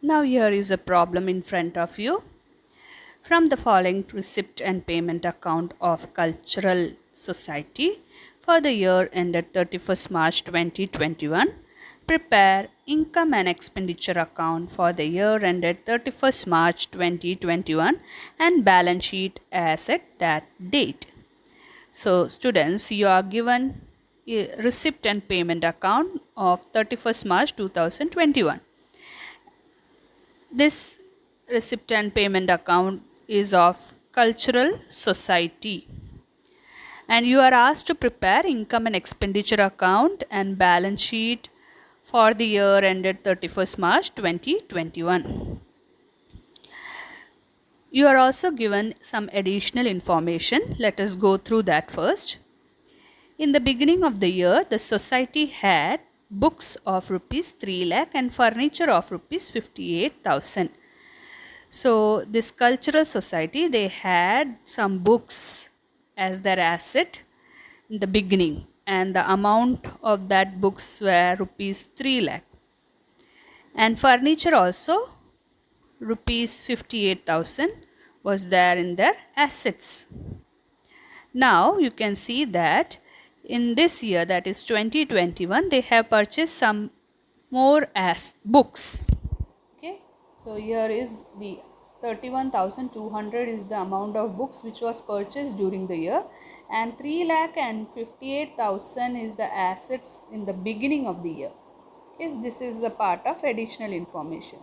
Now here is a problem in front of you. From the following receipt and payment account of Cultural Society for the year ended 31st March 2021, prepare income and expenditure account for the year ended 31st March 2021 and balance sheet as at that date. So students, you are given a receipt and payment account of 31st March 2021. This receipt and payment account is of Cultural Society, and you are asked to prepare income and expenditure account and balance sheet for the year ended 31st March 2021. You are also given some additional information. Let us go through that first. In the beginning of the year, the society had books of rupees 3 lakh and furniture of rupees 58,000. So this cultural society, they had some books as their asset in the beginning, and the amount of that books were rupees 3 lakh, and furniture also rupees 58,000 was there in their assets. Now you can see that in this year, that is 2021, they have purchased some more as books. Okay, so here is the 31,200 is the amount of books which was purchased during the year, and 3 lakh and 58,000 is the assets in the beginning of the year. Okay, this is the part of additional information.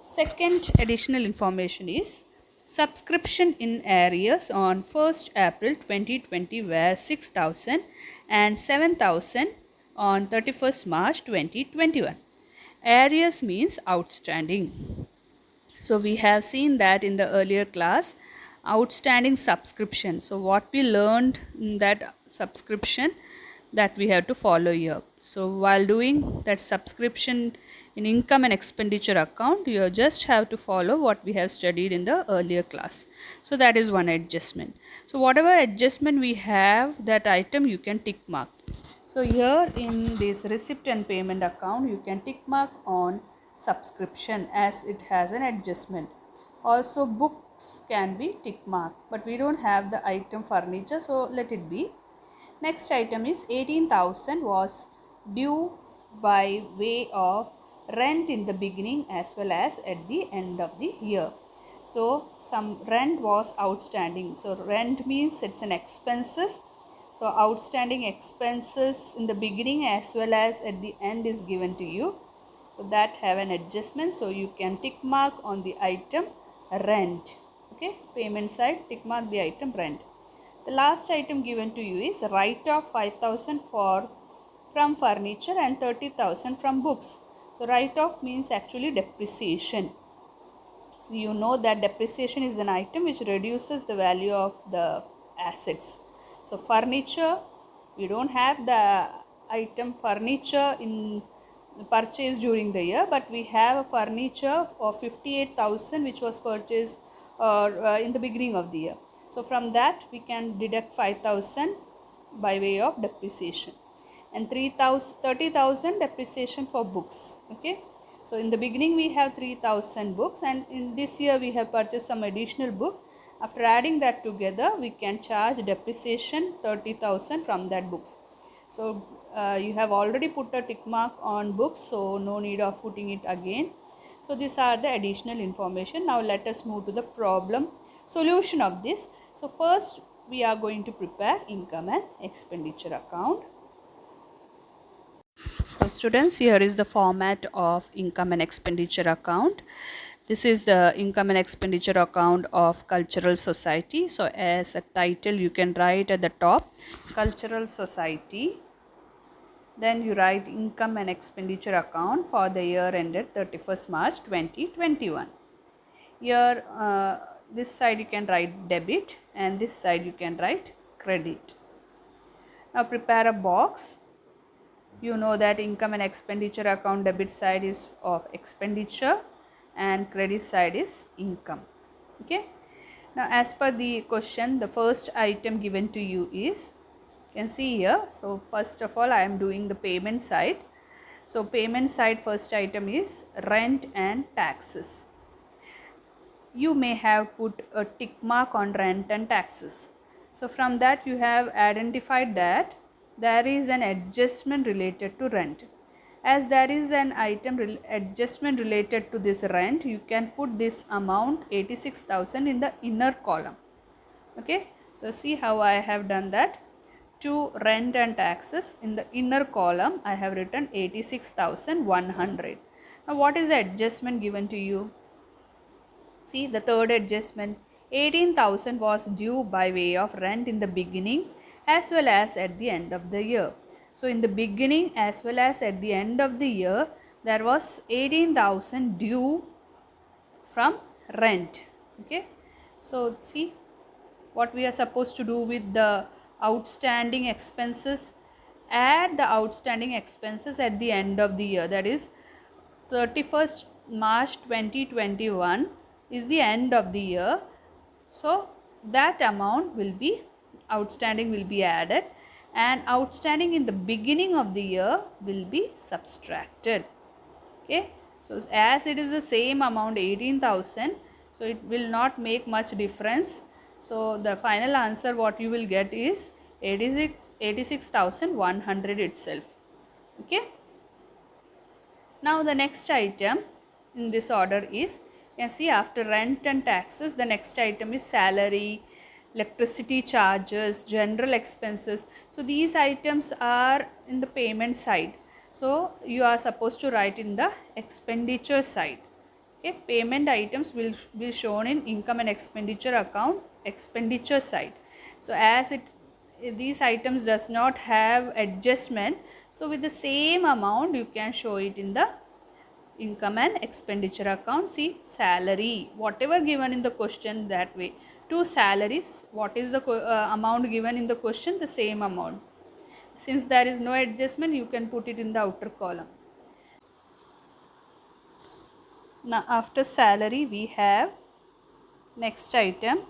Second additional information is subscription in arrears on 1st April 2020 were 6,000 and 7,000 on 31st March 2021. Arrears means outstanding. So we have seen that in the earlier class, outstanding subscription. So what we learned in that subscription, that we have to follow here. So while doing that subscription in income and expenditure account, you just have to follow what we have studied in the earlier class. So that is one adjustment. So whatever adjustment we have, that item you can tick mark. So here in this receipt and payment account, you can tick mark on subscription as it has an adjustment. Also books can be tick mark, but we don't have the item furniture, so let it be. Next item is 18,000 was due by way of rent in the beginning as well as at the end of the year. So some rent was outstanding. So rent means it's an expenses. So outstanding expenses in the beginning as well as at the end is given to you. So that have an adjustment. So you can tick mark on the item rent. Okay, payment side, tick mark the item rent. The last item given to you is write off 5,000 from furniture and 30,000 from books. So write off means actually depreciation. So you know that depreciation is an item which reduces the value of the assets. So furniture, we don't have the item furniture in purchased during the year, but we have a furniture of 58,000 which was purchased in the beginning of the year. So from that we can deduct 5,000 by way of depreciation, and 30,000 depreciation for books. Okay, so in the beginning we have 3,000 books, and in this year we have purchased some additional book. After adding that together, we can charge depreciation 30,000 from that books. So you have already put a tick mark on books, so no need of putting it again. So these are the additional information. Now let us move to the problem solution of this. So first we are going to prepare income and expenditure account. So students, here is the format of income and expenditure account. This is the income and expenditure account of Cultural Society. So as a title you can write at the top Cultural Society. Then you write income and expenditure account for the year ended 31st March 2021. Here this side you can write debit and this side you can write credit. Now prepare a box. You know that income and expenditure account debit side is of expenditure and credit side is income. Okay. Now as per the question, the first item given to you is, you can see here. So first of all I am doing the payment side. So payment side first item is rent and taxes. You may have put a tick mark on rent and taxes. So from that you have identified that there is an adjustment related to rent. As there is an adjustment related to this rent, you can put this amount 86,000 in the inner column. Okay, so see how I have done that. To rent and taxes, in the inner column I have written 86,100. Now what is the adjustment given to you? See the third adjustment, 18,000 was due by way of rent in the beginning as well as at the end of the year. So in the beginning as well as at the end of the year, there was 18,000 due from rent. Okay, so see what we are supposed to do with the outstanding expenses. Add the outstanding expenses at the end of the year, that is 31st March 2021 is the end of the year. So that amount will be outstanding will be added, and outstanding in the beginning of the year will be subtracted. Okay, so as it is the same amount 18,000, so it will not make much difference. So the final answer what you will get is 86,100 itself. Okay. Now the next item in this order is, you can see after rent and taxes, the next item is salary, electricity charges, general expenses. So these items are in the payment side. So you are supposed to write in the expenditure side. Okay, payment items will be shown in income and expenditure account, expenditure side. So as these items does not have adjustment, so with the same amount you can show it in the income and expenditure account. See salary, whatever given in the question, that way. Two salaries, what is the amount given in the question, the same amount. Since there is no adjustment, you can put it in the outer column. Now after salary we have next item,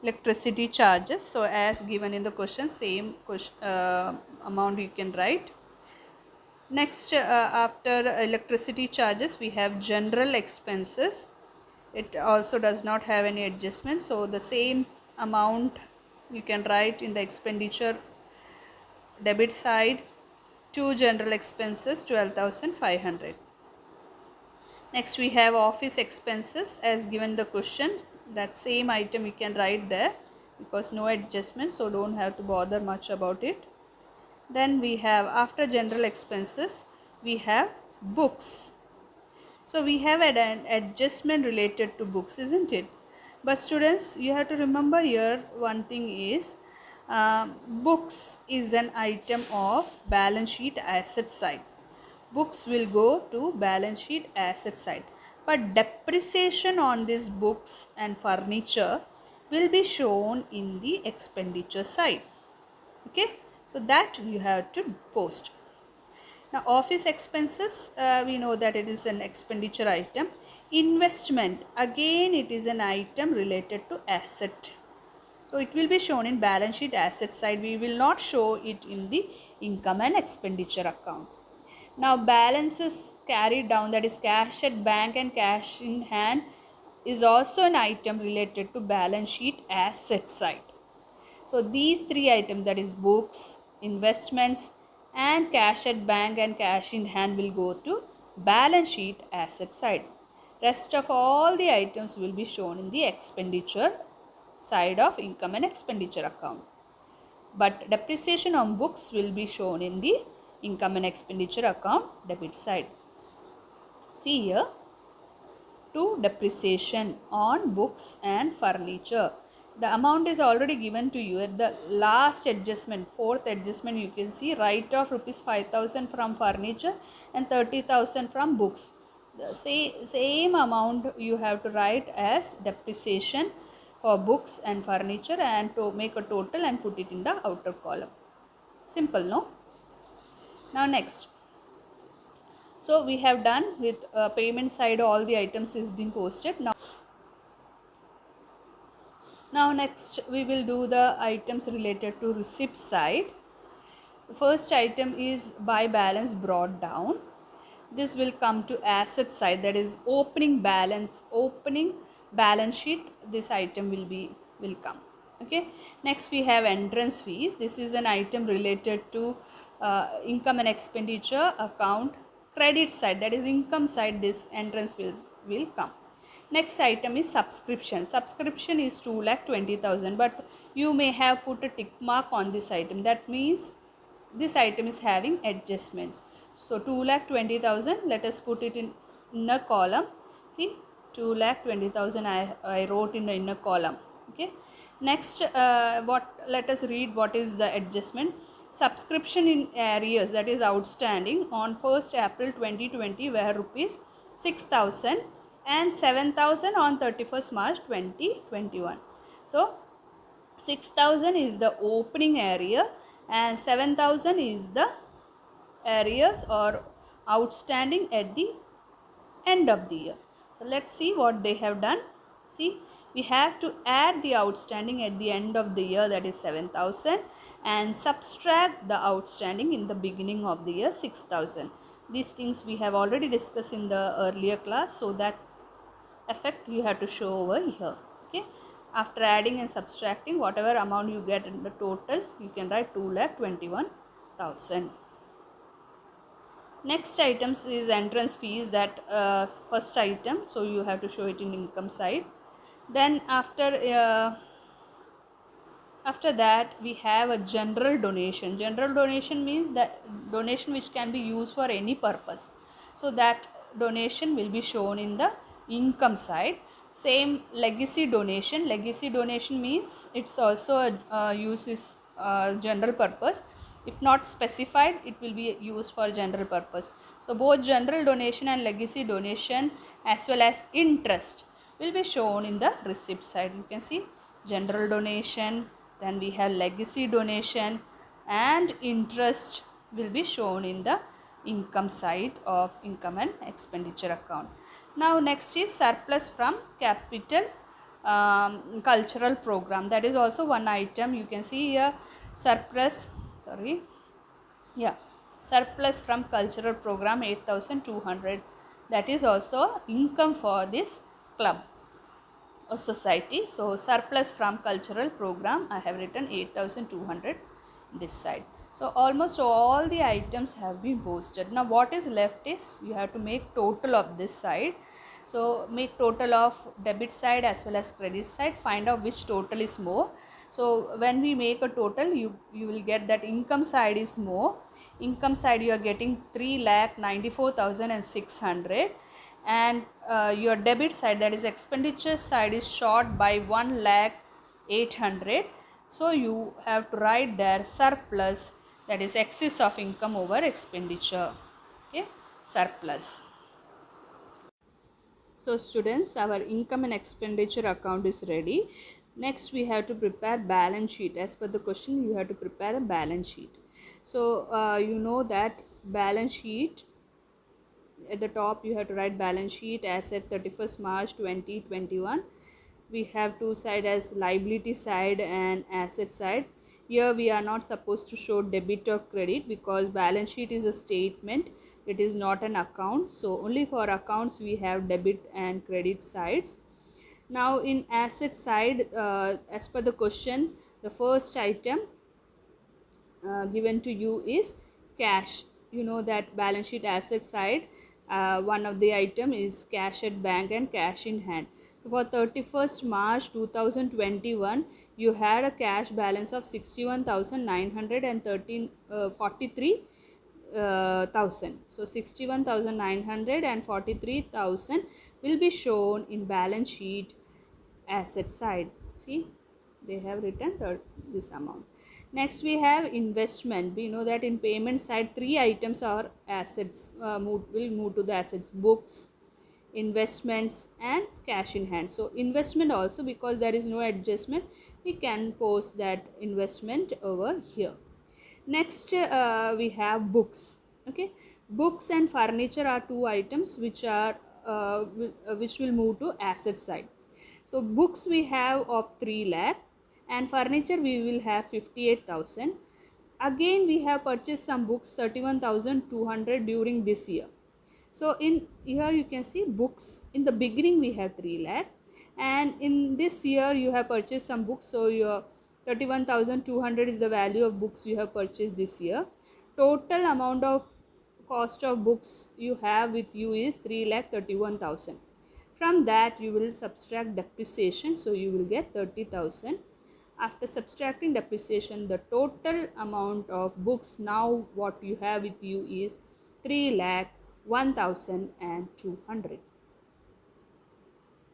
electricity charges. So as given in the question, same amount you can write. Next, after electricity charges we have general expenses. It also does not have any adjustment, so the same amount you can write in the expenditure debit side. To general expenses 12,500. Next we have office expenses as given the question. That same item you can write there because no adjustment, so don't have to bother much about it. Then we have after general expenses we have books. So we have an adjustment related to books, isn't it? But students, you have to remember here one thing is, books is an item of balance sheet asset side. Books will go to balance sheet asset side, but depreciation on these books and furniture will be shown in the expenditure side. Okay, so that you have to post. Now office expenses, we know that it is an expenditure item. Investment, again it is an item related to asset, so it will be shown in balance sheet asset side. We will not show it in the income and expenditure account. Now balances carried down, that is cash at bank and cash in hand, is also an item related to balance sheet asset side. So these three items, that is books, investments and cash at bank and cash in hand, will go to balance sheet asset side. Rest of all the items will be shown in the expenditure side of income and expenditure account. But depreciation on books will be shown in the income and expenditure account debit side. See here, to depreciation on books and furniture. The amount is already given to you at the last adjustment, fourth adjustment. You can see write off rupees 5,000 from furniture and 30,000 from books. The same amount you have to write as depreciation for books and furniture and to make a total and put it in the outer column. Simple, no? Now next. So we have done with payment side, all the items is being posted. Now next we will do the items related to receipt side. The first item is by balance brought down. this will come to asset side, that is opening balance sheet. This item will come. Okay, next we have entrance fees. This is an item related to income and expenditure account credit side, that is income side. This entrance fees will come. Next item is subscription. Subscription is 2,20,000, but you may have put a tick mark on this item. That means this item is having adjustments. So 2,20,000, let us put it in inner column. See, 2,20,000 I wrote in the inner column. Okay. Next, let us read what is the adjustment. Subscription in arrears, that is outstanding, on 1st April 2020 were rupees 6,000 and 7,000 on 31st March 2021. So 6,000 is the opening area and 7,000 is the arrears or outstanding at the end of the year. So let's see what they have done. See, we have to add the outstanding at the end of the year, that is 7,000, and subtract the outstanding in the beginning of the year, 6,000. These things we have already discussed in the earlier class, so that effect you have to show over here. Okay, after adding and subtracting, whatever amount you get in the total, you can write 2,21,000. Next items is entrance fees, that first item, so you have to show it in income side. Then after that we have a general donation. General donation means that donation which can be used for any purpose, so that donation will be shown in the income side. Same legacy donation. Legacy donation means it's also a uses general purpose. If not specified, it will be used for general purpose. So both general donation and legacy donation as well as interest will be shown in the receipt side. You can see general donation, then we have legacy donation, and interest will be shown in the income side of income and expenditure account. Now next is surplus from capital cultural program. That is also one item. You can see here surplus from cultural program 8,200. That is also income for this club or society. So surplus from cultural program, I have written 8,200 this side. So almost all the items have been posted. Now what is left is you have to make total of this side. So make total of debit side as well as credit side. Find out which total is more. So when we make a total, you will get that income side is more. Income side you are getting 3,94,600, and your debit side, that is expenditure side, is short by 1,08,000. So you have to write there surplus, that is excess of income over expenditure. Okay, surplus. So students, our income and expenditure account is ready. Next we have to prepare balance sheet. As per the question, you have to prepare a balance sheet. So you know that balance sheet, at the top you have to write balance sheet as at 31st March 2021. We have two sides as liability side and asset side. Here we are not supposed to show debit or credit because balance sheet is a statement, it is not an account. So only for accounts we have debit and credit sides. Now in asset side, as per the question, the first item given to you is cash. You know that balance sheet asset side, one of the item is cash at bank and cash in hand. For 31st March 2021, you had a cash balance of 61,943,000. So 61,943,000 will be shown in balance sheet asset side. See, they have written this amount. Next we have investment. We know that in payment side, three items are assets, will move to the assets: books, investments, and cash in hand. So investment also, because there is no adjustment, we can post that investment over here. Next we have books. Okay, books and furniture are two items which will move to asset side. So books we have of 3 lakh and furniture we will have 58,000. Again we have purchased some books 31,200 during this year. So in here you can see books. In the beginning we have 3 lakh, and in this year you have purchased some books, so your 31,200 is the value of books you have purchased this year. Total amount of cost of books you have with you is 3,31,000. From that you will subtract depreciation, so you will get 30,000. After subtracting depreciation, the total amount of books now what you have with you is 3,01,200.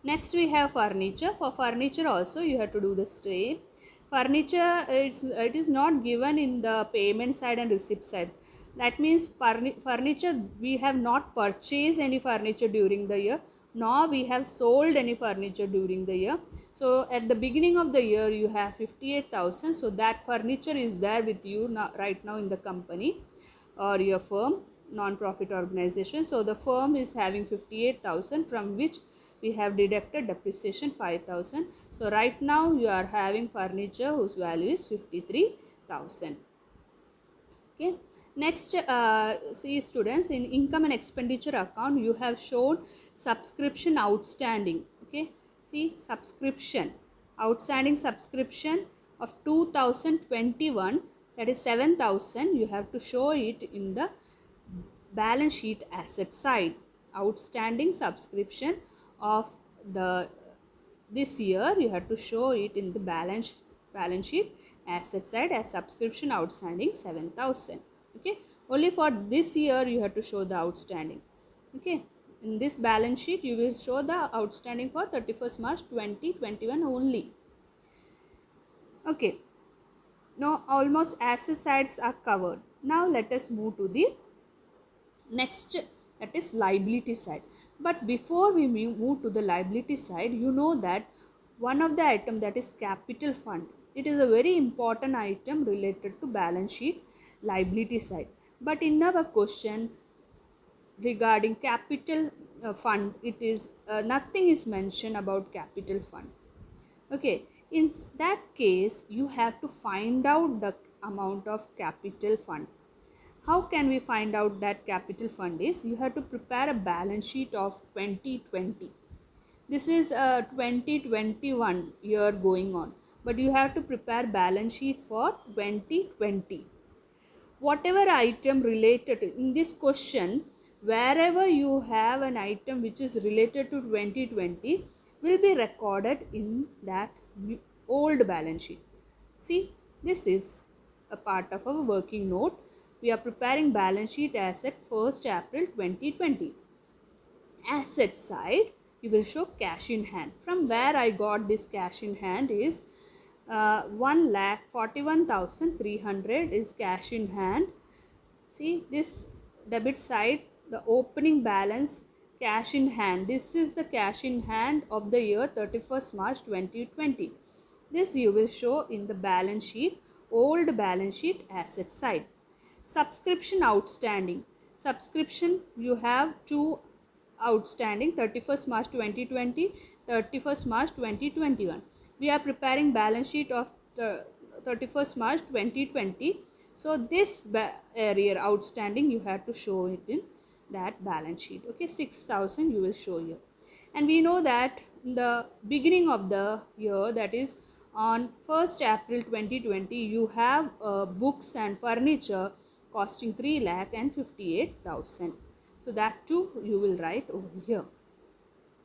Next we have furniture. For furniture also you have to do the same. Furniture is not given in the payment side and receipt side. That means furniture, we have not purchased any furniture during the year, nor we have sold any furniture during the year. So at the beginning of the year you have 58,000. So that furniture is there with you now, right now in the company or your firm, non-profit organization. So the firm is having 58,000, from which we have deducted depreciation 5,000. So right now you are having furniture whose value is 53,000. Okay. Next, see students, in income and expenditure account you have shown subscription outstanding. Okay. See subscription, outstanding subscription of 2021, that is 7,000. You have to show it in the balance sheet asset side. Outstanding subscription of the this year you have to show it in the balance sheet asset side as subscription outstanding 7,000. Okay, only for this year you have to show the outstanding. Okay, in this balance sheet you will show the outstanding for 31st March 2021 only. Okay, now almost asset sides are covered. Now let us move to the next, that is liability side. But before we move to the liability side, you know that one of the item, that is capital fund. It is a very important item related to balance sheet liability side. But in our question regarding capital fund, it is nothing is mentioned about capital fund. Okay, in that case you have to find out the amount of capital fund. How can we find out that capital fund is? You have to prepare a balance sheet of 2020. This is a 2021 year going on, but you have to prepare balance sheet for 2020. Whatever item related to, in this question, wherever you have an item which is related to 2020 will be recorded in that old balance sheet. See, this is a part of our working note. We are preparing balance sheet as at 1st April 2020. Asset side, you will show cash in hand. From where I got this cash in hand is 1,41,300 is cash in hand. See this debit side, the opening balance cash in hand. This is the cash in hand of the year 31st March 2020. This you will show in the balance sheet, old balance sheet asset side. Subscription outstanding. Subscription you have two outstanding, 31st March 2020, 31st March 2021. We are preparing balance sheet of 31st March 2020. So this area outstanding you have to show it in that balance sheet. Okay, 6,000 you will show here. And we know that in the beginning of the year, that is on 1st April 2020, you have books and furniture costing 3,58,000. So that too you will write over here.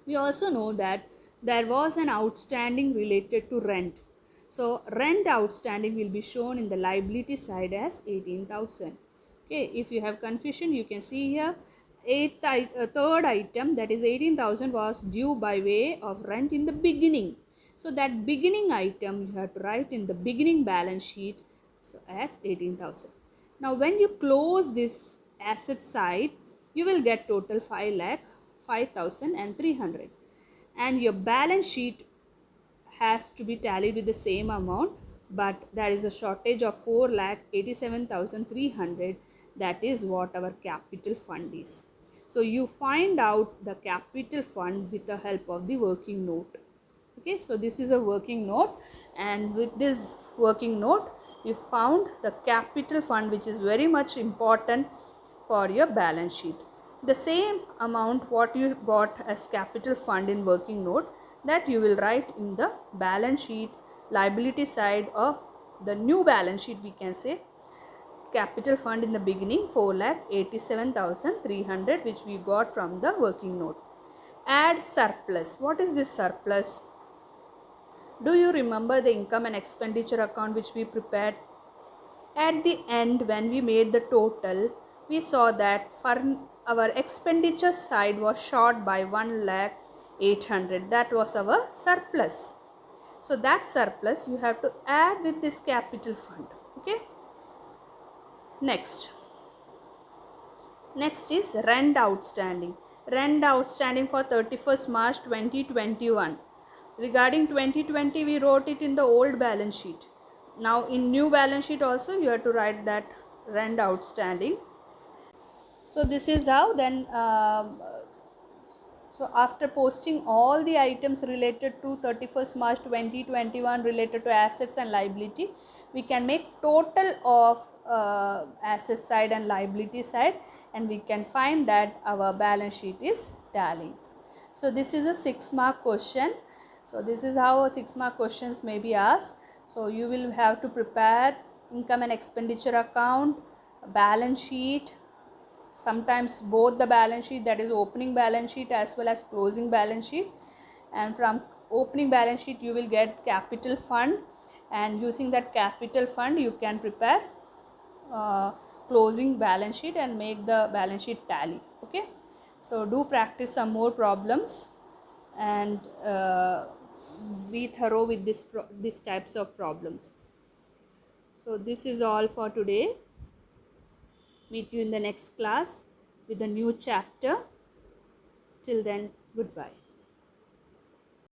We also know that there was an outstanding related to rent. So rent outstanding will be shown in the liability side as 18,000. Okay, if you have confusion, you can see here third item, that is 18,000, was due by way of rent in the beginning. So that beginning item you have to write in the beginning balance sheet, so as 18,000. Now when you close this asset side, you will get total 5,05,300, and your balance sheet has to be tallied with the same amount, but there is a shortage of 4,87,300. That is what our capital fund is. So you find out the capital fund with the help of the working note. Okay, so this is a working note, and with this working note you found the capital fund, which is very much important for your balance sheet. the same amount what you got as capital fund in working note, that you will write in the balance sheet liability side, or the new balance sheet we can say. Capital fund in the beginning 4,87,300 which we got from the working note. Add surplus. What is this surplus? Do you remember the income and expenditure account which we prepared? At the end, when we made the total, we saw that for our expenditure side was short by 1,800,000. That was our surplus. So that surplus you have to add with this capital fund. Okay. Next is rent outstanding. Rent outstanding for 31st March 2021. Regarding 2020, we wrote it in the old balance sheet. Now in new balance sheet also you have to write that rent outstanding. So this is how then so after posting all the items related to 31st March 2021 related to assets and liability, we can make total of asset side and liability side, and we can find that our balance sheet is tallying. So this is a 6-mark question. So this is how 6-mark questions may be asked. So you will have to prepare income and expenditure account, balance sheet, sometimes both the balance sheet, that is opening balance sheet as well as closing balance sheet, and from opening balance sheet you will get capital fund, and using that capital fund you can prepare closing balance sheet and make the balance sheet tally. Okay, so do practice some more problems and be thorough with these types of problems. So this is all for today. Meet you in the next class with a new chapter. Till then, goodbye.